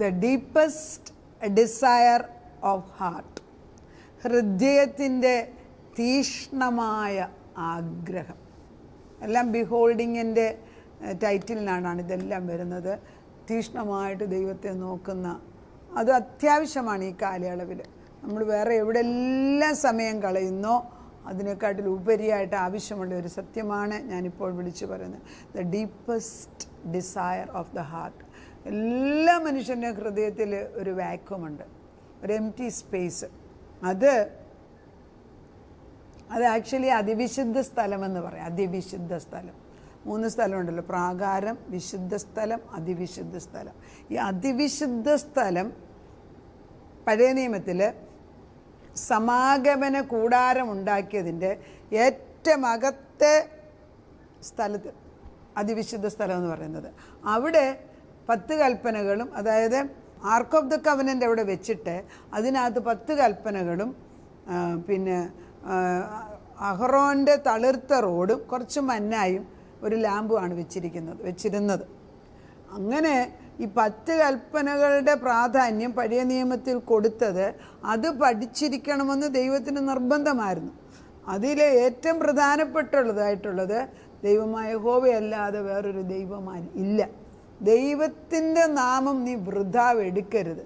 The deepest desire of heart. ഹൃദയത്തിൻ്റെ തീഷ്ണമായ ആഗ്രഹം. എല്ലാം ബിഹോൾഡിങ്ങിൻ്റെ ടൈറ്റിലിനാണ് ഇതെല്ലാം വരുന്നത്. തീഷ്ണമായിട്ട് ദൈവത്തെ നോക്കുന്ന, അത് അത്യാവശ്യമാണ് ഈ കാലയളവിൽ. നമ്മൾ വേറെ എവിടെയെല്ലാം സമയം കളയുന്നോ അതിനെക്കാട്ടിൽ ഉപരിയായിട്ട് ആവശ്യമുള്ള ഒരു സത്യമാണ് ഞാനിപ്പോൾ വിളിച്ചു പറയുന്നത്. The deepest desire of the heart. എല്ലാ മനുഷ്യൻ്റെ ഹൃദയത്തിൽ ഒരു വാക്വമുണ്ട്, ഒരു എംപ്റ്റി സ്പേസ്. അത് ആക്ച്വലി അതിവിശുദ്ധ സ്ഥലമെന്ന് പറയാം. അതിവിശുദ്ധ സ്ഥലം 3 സ്ഥലമുണ്ടല്ലോ: പ്രാകാരം, വിശുദ്ധ സ്ഥലം, അതിവിശുദ്ധ സ്ഥലം. ഈ അതിവിശുദ്ധ സ്ഥലം പഴയ നിയമത്തിൽ സമാഗമന കൂടാരം ഉണ്ടാക്കിയതിൻ്റെ ഏറ്റവും അകത്തെ സ്ഥലത്ത് അതിവിശുദ്ധ സ്ഥലം എന്ന് പറയുന്നത്. അവിടെ 10 കൽപ്പനകളും, അതായത് ആർക്ക് ഓഫ് ദ കവനൻ്റ് അവിടെ വെച്ചിട്ട് അതിനകത്ത് 10 കൽപ്പനകളും പിന്നെ അഹ്റോൻ്റെ തളിർത്ത റോഡും കുറച്ച് മന്നായും ഒരു ലാമ്പുമാണ് വെച്ചിരുന്നത്. അങ്ങനെ ഈ 10 കൽപ്പനകളുടെ പ്രാധാന്യം പഴയ നിയമത്തിൽ കൊടുത്തത് അത് പഠിച്ചിരിക്കണമെന്ന് ദൈവത്തിന് നിർബന്ധമായിരുന്നു. അതിലെ ഏറ്റവും പ്രധാനപ്പെട്ടുള്ളതായിട്ടുള്ളത് ദൈവമായ യഹോവയല്ലാതെ വേറൊരു ദൈവമായി ഇല്ല. ദൈവത്തിൻ്റെ നാമം നീ വൃഥാ എടുക്കരുത്.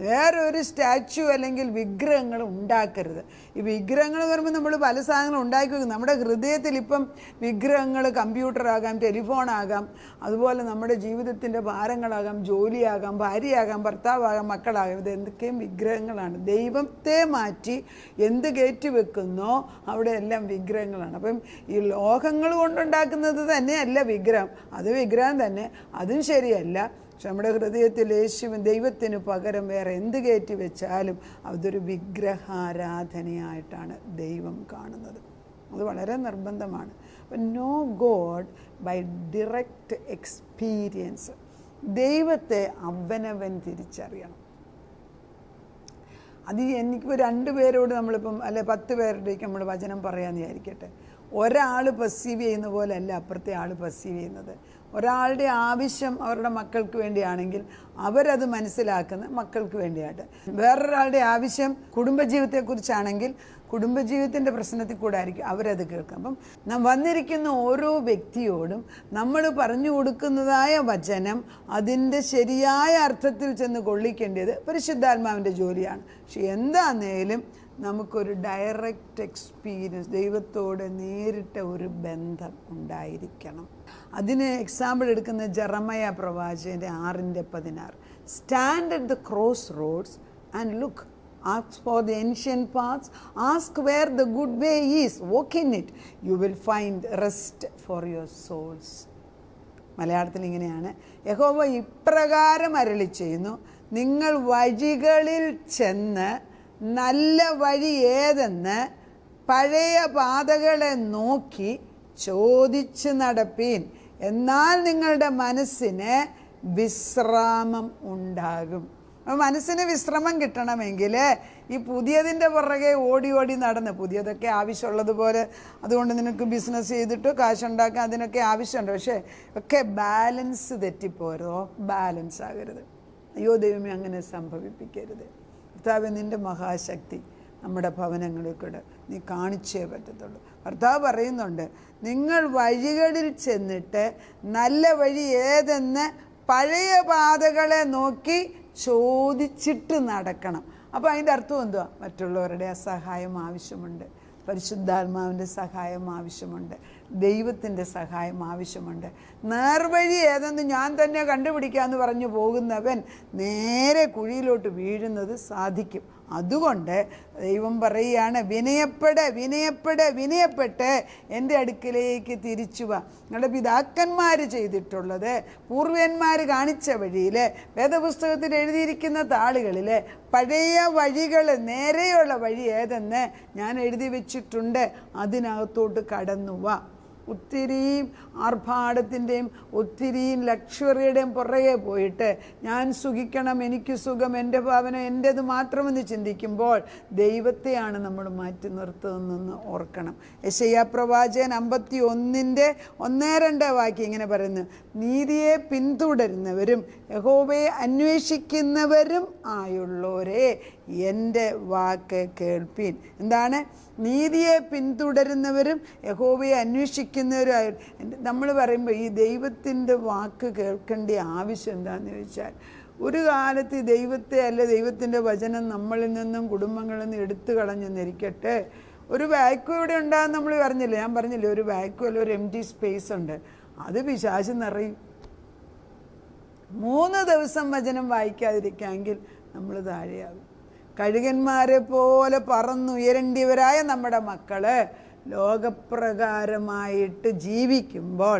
വേറൊരു സ്റ്റാച്യു അല്ലെങ്കിൽ വിഗ്രഹങ്ങൾ ഉണ്ടാക്കരുത്. ഈ വിഗ്രഹങ്ങൾ വരുമ്പോൾ നമ്മൾ പല സാധനങ്ങളും ഉണ്ടാക്കി വയ്ക്കും. നമ്മുടെ ഹൃദയത്തിൽ ഇപ്പം വിഗ്രഹങ്ങൾ കമ്പ്യൂട്ടറാകാം, ടെലിഫോണാകാം, അതുപോലെ നമ്മുടെ ജീവിതത്തിൻ്റെ ഭാരങ്ങളാകാം, ജോലിയാകാം, ഭാര്യയാകാം, ഭർത്താവാകാം, മക്കളാകാം. ഇത് എന്തൊക്കെയും വിഗ്രഹങ്ങളാണ്. ദൈവത്തെ മാറ്റി എന്ത് കയറ്റി വെക്കുന്നോ അവിടെ എല്ലാം വിഗ്രഹങ്ങളാണ്. അപ്പം ഈ ലോകങ്ങൾ കൊണ്ടുണ്ടാക്കുന്നത് തന്നെയല്ല വിഗ്രഹം, അത് വിഗ്രഹം തന്നെ, അതും ശരിയല്ല. പക്ഷെ നമ്മുടെ ഹൃദയത്തിൽ യേശുവിൻ ദൈവത്തിന് പകരം വേറെ എന്ത് കയറ്റി വെച്ചാലും അതൊരു വിഗ്രഹാരാധനയായിട്ടാണ് ദൈവം കാണുന്നത്. അത് വളരെ നിർബന്ധമാണ്. അപ്പം no God by direct experience. ദൈവത്തെ അവനവൻ തിരിച്ചറിയണം. അത് എനിക്കിപ്പോൾ 2 പേരോട് നമ്മളിപ്പം അല്ലെ 10 പേരുടേക്ക് നമ്മൾ വചനം പറയാമെന്ന് വിചാരിക്കട്ടെ. ഒരാൾ പെർസീവ് ചെയ്യുന്ന പോലെ അല്ല അപ്പുറത്തെ ആൾ പെർസീവ് ചെയ്യുന്നത്. ഒരാളുടെ ആവശ്യം അവരുടെ മക്കൾക്ക് വേണ്ടിയാണെങ്കിൽ അവരത് മനസ്സിലാക്കുന്ന മക്കൾക്ക് വേണ്ടിയായിട്ട്, വേറൊരാളുടെ ആവശ്യം കുടുംബജീവിതത്തെക്കുറിച്ചാണെങ്കിൽ കുടുംബജീവിതത്തിൻ്റെ പ്രശ്നത്തിൽ കൂടെ ആയിരിക്കും അവരത് കേൾക്കുക. അപ്പം നാം വന്നിരിക്കുന്ന ഓരോ വ്യക്തിയോടും നമ്മൾ പറഞ്ഞു കൊടുക്കുന്നതായ വചനം അതിൻ്റെ ശരിയായ അർത്ഥത്തിൽ ചെന്ന് കൊള്ളിക്കേണ്ടത് പരിശുദ്ധാത്മാവിൻ്റെ ജോലിയാണ്. പക്ഷെ എന്താന്നേലും നമുക്കൊരു ഡയറക്റ്റ് എക്സ്പീരിയൻസ്, ദൈവത്തോട് നേരിട്ട ഒരു ബന്ധം ഉണ്ടായിരിക്കണം. അതിന് എക്സാമ്പിൾ എടുക്കുന്ന ജെറമയ പ്രവാചകൻ്റെ 6:16. Stand at the crossroads and look, ask for the ancient paths, ask where the good way is, walk in it, you will find rest for your souls. മലയാളത്തിൽ ഇങ്ങനെയാണ്: യഹോവ ഇപ്രകാരം അരുളി ചെയ്യുന്നു, നിങ്ങൾ വഴികളിൽ ചെന്ന് നല്ല വഴി ഏതെന്ന് പഴയ പാതകളെ നോക്കി ചോദിച്ച് നടപ്പീൻ, എന്നാൽ നിങ്ങളുടെ മനസ്സിന് വിശ്രാമം ഉണ്ടാകും. മനസ്സിന് വിശ്രമം കിട്ടണമെങ്കിൽ ഈ പുതിയതിൻ്റെ പുറകെ ഓടി ഓടി നടന്ന്, പുതിയതൊക്കെ ആവശ്യമുള്ളതുപോലെ, അതുകൊണ്ട് നിനക്ക് ബിസിനസ് ചെയ്തിട്ട് കാശുണ്ടാക്കാൻ അതിനൊക്കെ ആവശ്യമുണ്ട്. പക്ഷേ ഒക്കെ ബാലൻസ് തെറ്റിപ്പോരുത്, ഓഫ് ബാലൻസ് ആകരുത്. അയ്യോ ദൈവമേ, അങ്ങനെ സംഭവിപ്പിക്കരുത്. കർത്താവേ, നിൻ്റെ മഹാശക്തി നമ്മുടെ ഭവനങ്ങളിൽ കൂടെ നീ കാണിച്ചേ പറ്റത്തുള്ളൂ. കർത്താവ് പറയുന്നുണ്ട്, നിങ്ങൾ വഴികളിൽ ചെന്നിട്ട് നല്ല വഴി ഏതെന്ന് പഴയ പാതകളെ നോക്കി ചോദിച്ചിട്ട് നടക്കണം. അപ്പോൾ അതിൻ്റെ അർത്ഥം എന്തുവാ? മറ്റുള്ളവരുടെ സഹായം ആവശ്യമുണ്ട്, പരിശുദ്ധാത്മാവിൻ്റെ സഹായം ആവശ്യമുണ്ട്, ദൈവത്തിൻ്റെ സഹായം ആവശ്യമുണ്ട്. നേർവഴി ഏതെന്ന് ഞാൻ തന്നെ കണ്ടുപിടിക്കാമെന്ന് പറഞ്ഞു പോകുന്നവൻ നേരെ കുഴിയിലോട്ട് വീഴുന്നത് സാധിക്കും. അതുകൊണ്ട് ദൈവം പറയുകയാണ്, വിനയപ്പെട്ട് എൻ്റെ അടുക്കിലേക്ക് തിരിച്ചു വാ. നിങ്ങളുടെ പിതാക്കന്മാർ ചെയ്തിട്ടുള്ളത്, പൂർവ്വന്മാർ കാണിച്ച വഴിയിൽ, വേദപുസ്തകത്തിൽ എഴുതിയിരിക്കുന്ന താളുകളിൽ പഴയ വഴികൾ, നേരെയുള്ള വഴി ഏതെന്ന് ഞാൻ എഴുതി വെച്ചിട്ടുണ്ട്, അതിനകത്തോട്ട് കടന്നു വാ. ഒത്തിരിയും ആർഭാടത്തിൻ്റെയും ഒത്തിരിയും ലക്ഷറിയുടെയും പുറകെ പോയിട്ട് ഞാൻ സുഖിക്കണം, എനിക്ക് സുഖം, എൻ്റെ ഭവനം എൻ്റേത് മാത്രമെന്ന് ചിന്തിക്കുമ്പോൾ ദൈവത്തെയാണ് നമ്മൾ മാറ്റി നിർത്തുന്നതെന്ന് ഓർക്കണം. യെശയ്യാ പ്രവാചകൻ 51:1-2 ഇങ്ങനെ പറയുന്നു: നീതിയെ പിന്തുടരുന്നവരും യഹോവയെ അന്വേഷിക്കുന്നവരും ആയുള്ളവരെ എൻ്റെ വാക്ക് കേൾപ്പീൻ. എന്താണ്? നീതിയെ പിന്തുടരുന്നവരും യഹോവയെ അന്വേഷിക്കുന്നവരും. നമ്മൾ പറയുമ്പോൾ ഈ ദൈവത്തിൻ്റെ വാക്ക് കേൾക്കേണ്ട ആവശ്യം എന്താണെന്ന് ചോദിച്ചാൽ, ഒരു കാലത്ത് ദൈവത്തെ ദൈവത്തിൻ്റെ വചനം നമ്മളിൽ നിന്നും കുടുംബങ്ങളിൽ നിന്ന് എടുത്തു കളഞ്ഞെന്നിരിക്കട്ടെ, ഒരു വാക്യം ഇവിടെ ഉണ്ടാകുന്ന നമ്മൾ പറഞ്ഞില്ലേ, ഞാൻ പറഞ്ഞില്ലേ, ഒരു വാക്യം അല്ല ഒരു എംപ്റ്റി സ്പേസ് ഉണ്ട്, അത് പിശാച് നിറയും. 3 ദിവസം വചനം വായിക്കാതിരിക്കാമെങ്കിൽ നമ്മൾ താഴെയാകും. കഴുകന്മാരെ പോലെ പറന്നുയരേണ്ടിയവരായ നമ്മുടെ മക്കള് ലോകപ്രകാരമായിട്ട് ജീവിക്കുമ്പോൾ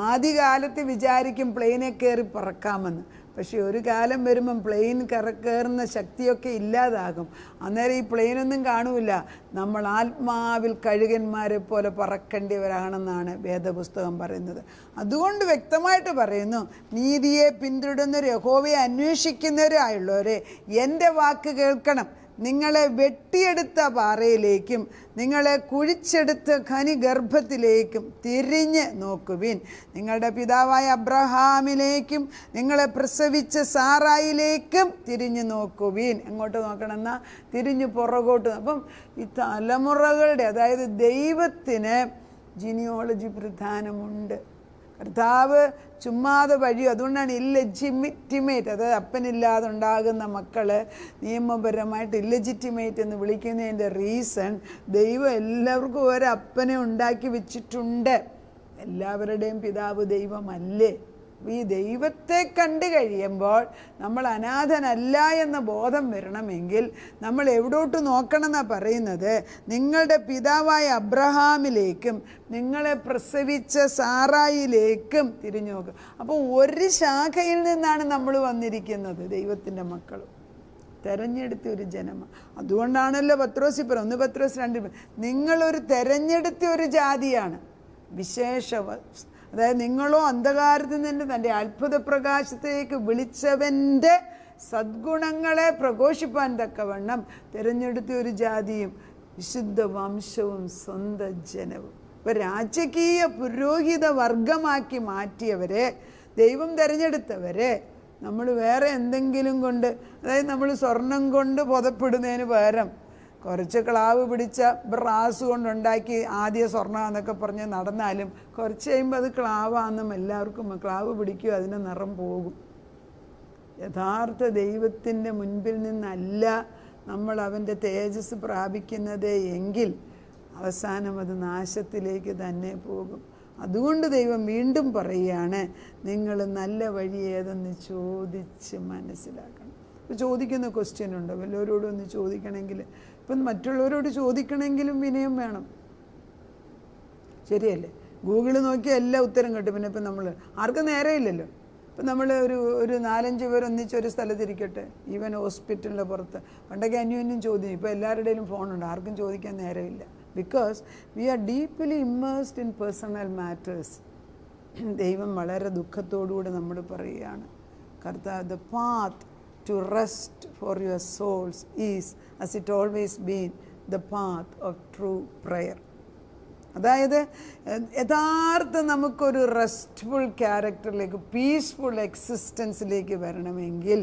ആദ്യകാലത്ത് വിചാരിക്കും പ്ലെയിനെ കയറി പറക്കാമെന്ന്. പക്ഷെ ഒരു കാലം വരുമ്പം പ്ലെയിൻ കയറുന്ന ശക്തിയൊക്കെ ഇല്ലാതാകും. അന്നേരം ഈ പ്ലെയിനൊന്നും കാണൂല. നമ്മൾ ആത്മാവിൽ കഴുകന്മാരെ പോലെ പറക്കേണ്ടിയവരാണെന്നാണ് വേദപുസ്തകം പറയുന്നത്. അതുകൊണ്ട് വ്യക്തമായിട്ട് പറയുന്നു, നീതിയെ പിന്തുടരുന്നവർ യഹോവയെ അന്വേഷിക്കുന്നവരായുള്ളവരെ എൻ്റെ വാക്ക് കേൾക്കണം. നിങ്ങളെ വെട്ടിയെടുത്ത പാറയിലേക്കും നിങ്ങളെ കുഴിച്ചെടുത്ത ഖനിഗർഭത്തിലേക്കും തിരിഞ്ഞ് നോക്കുവിൻ. നിങ്ങളുടെ പിതാവായ അബ്രഹാമിലേക്കും നിങ്ങളെ പ്രസവിച്ച സാറായിലേക്കും തിരിഞ്ഞു നോക്കുവിൻ. എങ്ങോട്ട് നോക്കണമെന്നാ? തിരിഞ്ഞു പുറകോട്ട്. അപ്പം ഈ തലമുറകളുടെ, അതായത് ദൈവത്തിന് ജിനിയോളജി പ്രധാനമുണ്ട്. കർത്താവ് ചുമ്മാതെ വഴിയോ, അതുകൊണ്ടാണ് ഇല്ലെജിറ്റിമേറ്റ്, അതായത് അപ്പനില്ലാതെ ഉണ്ടാകുന്ന മക്കള് നിയമപരമായിട്ട് ഇല്ലെജിറ്റിമേറ്റ് എന്ന് വിളിക്കുന്നതിൻ്റെ റീസൺ, ദൈവം എല്ലാവർക്കും ഒരപ്പനെ ഉണ്ടാക്കി വെച്ചിട്ടുണ്ട്. എല്ലാവരുടെയും പിതാവ് ദൈവമല്ലേ? ഈ ദൈവത്തെ കണ്ടു കഴിയുമ്പോൾ നമ്മൾ അനാഥനല്ല എന്ന ബോധം വരണമെങ്കിൽ നമ്മൾ എവിടോട്ട് നോക്കണം എന്നാണ് പറയുന്നത്? നിങ്ങളുടെ പിതാവായ അബ്രഹാമിലേക്കും നിങ്ങളെ പ്രസവിച്ച സാറായിലേക്കും തിരിഞ്ഞു നോക്കുക. അപ്പോൾ ഒരു ശാഖയിൽ നിന്നാണ് നമ്മൾ വന്നിരിക്കുന്നത്, ദൈവത്തിൻ്റെ മക്കൾ, തെരഞ്ഞെടുത്ത ഒരു ജനമാണ്. അതുകൊണ്ടാണല്ലോ പത്രോസ് 1 പത്രോസ് 2 നിങ്ങളൊരു തെരഞ്ഞെടുത്ത ഒരു ജാതിയാണ്, വിശേഷ. അതായത് നിങ്ങളോ അന്ധകാരത്തിൽ നിന്ന് തൻ്റെ അത്ഭുത പ്രകാശത്തേക്ക് വിളിച്ചവൻ്റെ സദ്ഗുണങ്ങളെ പ്രഘോഷിപ്പാൻ തക്കവണ്ണം തിരഞ്ഞെടുത്ത ഒരു ജാതിയും വിശുദ്ധ വംശവും സ്വന്തം ജനവും. ഇപ്പം രാജകീയ പുരോഹിത വർഗമാക്കി മാറ്റിയവരെ, ദൈവം തിരഞ്ഞെടുത്തവരെ നമ്മൾ വേറെ എന്തെങ്കിലും കൊണ്ട്, അതായത് നമ്മൾ സ്വർണം കൊണ്ട് പുതപ്പിടുന്നതിന് പകരം കുറച്ച് ക്ലാവ് പിടിച്ച ബ്രാസ് കൊണ്ടുണ്ടാക്കി ആദ്യ സ്വർണ്ണമെന്നൊക്കെ പറഞ്ഞ് നടന്നാലും കുറച്ച് കഴിയുമ്പോൾ അത് ക്ലാവാണെന്നും എല്ലാവർക്കും ക്ലാവ് പിടിക്കും, അതിൻ്റെ നിറം പോകും. യഥാർത്ഥ ദൈവത്തിൻ്റെ മുൻപിൽ നിന്നല്ല നമ്മൾ അവൻ്റെ തേജസ് പ്രാപിക്കുന്നത് എങ്കിൽ അവസാനം അത് നാശത്തിലേക്ക് തന്നെ പോകും. അതുകൊണ്ട് ദൈവം വീണ്ടും പറയുകയാണ്, നിങ്ങൾ നല്ല വഴി ഏതെന്ന് ചോദിച്ച് മനസ്സിലാക്കണം. ഇപ്പോൾ ചോദിക്കുന്ന ക്വസ്റ്റ്യൻ ഉണ്ട്, വല്ലവരോടും ഒന്ന് ചോദിക്കണമെങ്കിൽ, ഇപ്പം മറ്റുള്ളവരോട് ചോദിക്കണമെങ്കിലും വിനയം വേണം, ശരിയല്ലേ? ഗൂഗിള് നോക്കിയാൽ എല്ലാ ഉത്തരം കിട്ടും. പിന്നെ ഇപ്പം നമ്മൾ ആർക്കും നേരമില്ലല്ലോ. ഇപ്പം നമ്മൾ ഒരു 4-5 പേർ ഒന്നിച്ചൊരു സ്ഥലത്തിരിക്കട്ടെ, ഈവൻ ഹോസ്പിറ്റലിൻ്റെ പുറത്ത്, പണ്ടൊക്കെ അന്യോന്യം ചോദ്യം, ഇപ്പോൾ എല്ലാവരുടെയും ഫോണുണ്ട്, ആർക്കും ചോദിക്കാൻ നേരമില്ല. Because we are deeply immersed in personal matters. ദൈവം വളരെ ദുഃഖത്തോടുകൂടി നമ്മൾ പറയുകയാണ്, കർത്താവ്, the path to rest for your souls is, as it always been, the path of true prayer. അതായത് യഥാർത്ഥ നമുക്കൊരു റെസ്റ്റ്ഫുൾ ക്യാരക്ടറിലേക്ക്, പീസ്ഫുൾ എക്സിസ്റ്റൻസിലേക്ക് വരണമെങ്കിൽ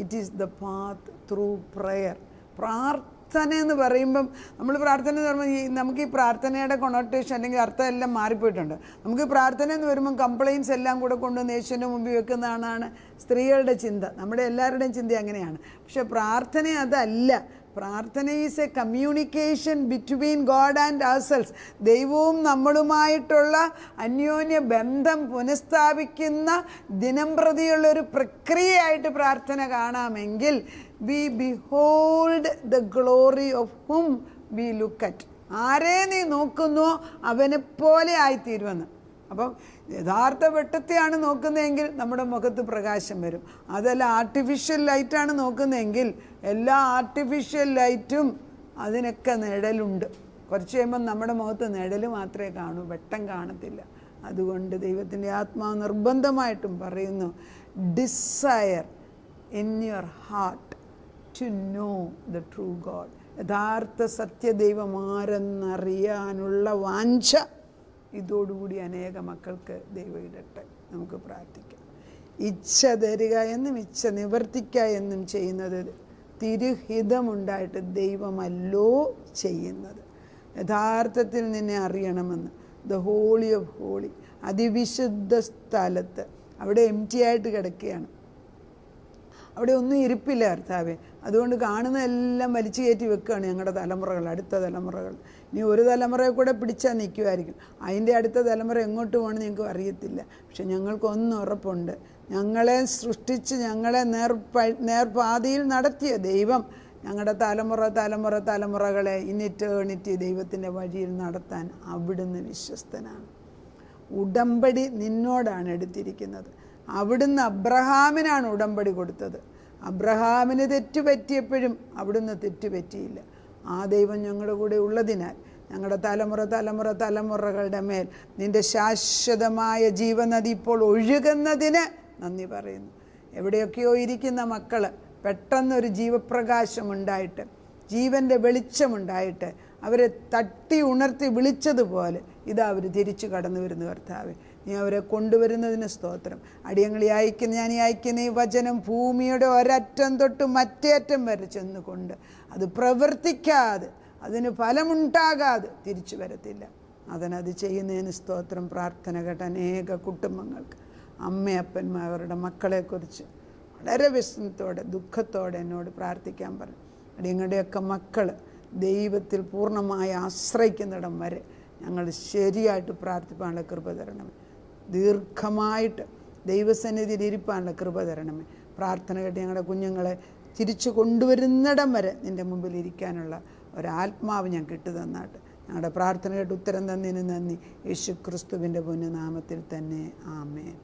it is the path through prayer. പ്രാർത്ഥന എന്ന് പറയുമ്പം, നമ്മൾ പ്രാർത്ഥന എന്ന് പറയുമ്പോൾ നമുക്ക് ഈ പ്രാർത്ഥനയുടെ കൊണോട്ടേഷൻ അല്ലെങ്കിൽ അർത്ഥം എല്ലാം മാറിപ്പോയിട്ടുണ്ട്. നമുക്ക് പ്രാർത്ഥന എന്ന് വരുമ്പം കംപ്ലയിൻസ് എല്ലാം കൂടെ കൊണ്ടുവന്ന് യേശുവിൻ്റെ മുമ്പിൽ വെക്കുന്നതാണ് സ്ത്രീകളുടെ ചിന്ത, നമ്മുടെ എല്ലാവരുടെയും ചിന്ത അങ്ങനെയാണ്. പക്ഷെ പ്രാർത്ഥന അതല്ല. പ്രാർത്ഥന is a communication between God and ourselves. ദൈവവും നമ്മളുമായിട്ടുള്ള അന്യോന്യ ബന്ധം പുനഃസ്ഥാപിക്കുന്ന ദിനം പ്രതിയുള്ളൊരു പ്രക്രിയയായിട്ട് പ്രാർത്ഥന കാണാമെങ്കിൽ we behold the glory of whom we look at. ആരെ നീ നോക്കുന്നോ അവനെ പോലെ ആയിത്തീരുമെന്ന്. അപ്പം യഥാർത്ഥ വെട്ടത്തെയാണ് നോക്കുന്നതെങ്കിൽ നമ്മുടെ മുഖത്ത് പ്രകാശം വരും. അതല്ല ആർട്ടിഫിഷ്യൽ ലൈറ്റാണ് നോക്കുന്നതെങ്കിൽ എല്ലാ ആർട്ടിഫിഷ്യൽ ലൈറ്റും അതിനൊക്കെ നിഴലുണ്ട്. കുറച്ച് കഴിയുമ്പം നമ്മുടെ മുഖത്ത് നിഴൽ മാത്രമേ കാണൂ, വെട്ടം കാണത്തില്ല. അതുകൊണ്ട് ദൈവത്തിൻ്റെ ആത്മാവ് നിർബന്ധമായിട്ടും പറയുന്നു, desire in your heart to know the true God. യഥാർത്ഥ സത്യദൈവം ആരെന്നറിയാനുള്ള വാഞ്ച ഇതോടുകൂടി അനേക മക്കൾക്ക് ദൈവം ഇടട്ടെ. നമുക്ക് പ്രാർത്ഥിക്കാം. ഇച്ഛ തരിക എന്നും ഇച്ഛ നിവർത്തിക്കുക എന്നും ചെയ്യുന്നത് തിരുഹിതമുണ്ടായിട്ട് ദൈവമല്ലോ ചെയ്യുന്നത്. യഥാർത്ഥത്തിൽ നിന്നെ അറിയണമെന്ന് ദ ഹോളി ഓഫ് ഹോളി, അതിവിശുദ്ധ സ്ഥലത്ത് അവിടെ എംറ്റി ആയിട്ട് കിടക്കുകയാണ്, അവിടെ ഒന്നും ഇരിപ്പില്ല കർത്താവേ. അതുകൊണ്ട് കാണുന്നതെല്ലാം വലിച്ചു കയറ്റി വെക്കുകയാണ് ഞങ്ങളുടെ തലമുറകൾ, അടുത്ത തലമുറകൾ. ഇനി ഒരു തലമുറയെ കൂടെ പിടിച്ചാൽ നിൽക്കുമായിരിക്കും, അതിൻ്റെ അടുത്ത തലമുറ എങ്ങോട്ട് പോകണമെന്ന് ഞങ്ങൾക്ക് അറിയത്തില്ല. പക്ഷെ ഞങ്ങൾക്കൊന്നും ഉറപ്പുണ്ട്, ഞങ്ങളെ സൃഷ്ടിച്ച് ഞങ്ങളെ നേർപാതയിൽ നടത്തിയ ദൈവം ഞങ്ങളുടെ തലമുറകളെ ഇൻ ഇറ്റേണിറ്റി ദൈവത്തിൻ്റെ വഴിയിൽ നടത്താൻ അവിടുന്ന് വിശ്വസ്തനാണ്. ഉടമ്പടി നിന്നോടാണ് എടുത്തിരിക്കുന്നത്. അവിടുന്ന് അബ്രഹാമിനാണ് ഉടമ്പടി കൊടുത്തത്. അബ്രഹാമിന് തെറ്റുപറ്റിയപ്പോഴും അവിടുന്ന് തെറ്റുപറ്റിയില്ല. ആ ദൈവം ഞങ്ങളുടെ കൂടെ ഉള്ളതിനാൽ ഞങ്ങളുടെ തലമുറകളുടെ മേൽ നിൻ്റെ ശാശ്വതമായ ജീവനദി ഇപ്പോൾ ഒഴുകുന്നതിന് നന്ദി പറയുന്നു. എവിടെയൊക്കെയോ ഇരിക്കുന്ന മക്കൾ പെട്ടെന്നൊരു ജീവപ്രകാശമുണ്ടായിട്ട്, ജീവൻ്റെ വെളിച്ചമുണ്ടായിട്ട് അവരെ തട്ടി ഉണർത്തി വിളിച്ചതുപോലെ ഇതാ അവർ തിരിച്ചു കടന്നു വരുന്നു കർത്താവേ. നീ അവരെ കൊണ്ടുവരുന്നതിന് സ്തോത്രം. അടിയങ്ങളെ ഞാൻ അയക്കുന്ന ഈ വചനം ഭൂമിയുടെ ഒരറ്റം തൊട്ട് മറ്റേ അറ്റം വരെ ചെന്നുകൊണ്ട് അത് പ്രവർത്തിക്കാതെ, അതിന് ഫലമുണ്ടാകാതെ തിരിച്ചു വരത്തില്ല. അതിനത് ചെയ്യുന്നതിന് സ്തോത്രം. പ്രാർത്ഥന കേട്ട അനേക കുടുംബങ്ങൾക്ക്, അമ്മയപ്പന്മാർ അവരുടെ മക്കളെക്കുറിച്ച് വളരെ വിഷമത്തോടെ ദുഃഖത്തോടെ എന്നോട് പ്രാർത്ഥിക്കാൻ പറഞ്ഞു. അടിയങ്ങളുടെയൊക്കെ മക്കൾ ദൈവത്തിൽ പൂർണ്ണമായി ആശ്രയിക്കുന്നിടം വരെ ഞങ്ങൾ ശരിയായിട്ട് പ്രാർത്ഥിപ്പാനുള്ള കൃപ തരണമേ. ദീർഘമായിട്ട് ദൈവസന്നിധിയിൽ ഇരിപ്പാനുള്ള കൃപ തരണമേ. പ്രാർത്ഥന കേട്ട് ഞങ്ങളുടെ കുഞ്ഞുങ്ങളെ തിരിച്ചു കൊണ്ടുവരുന്നിടം വരെ നിൻ്റെ മുമ്പിൽ ഇരിക്കാനുള്ള ഒരാത്മാവ് ഞാൻ കിട്ടുതന്നാട്ട്. ഞങ്ങളുടെ പ്രാർത്ഥന കേട്ട് ഉത്തരം തന്നതിന് നന്ദി. യേശു ക്രിസ്തുവിൻ്റെ പൊന്നുനാമത്തിൽ തന്നെ. ആമേൻ.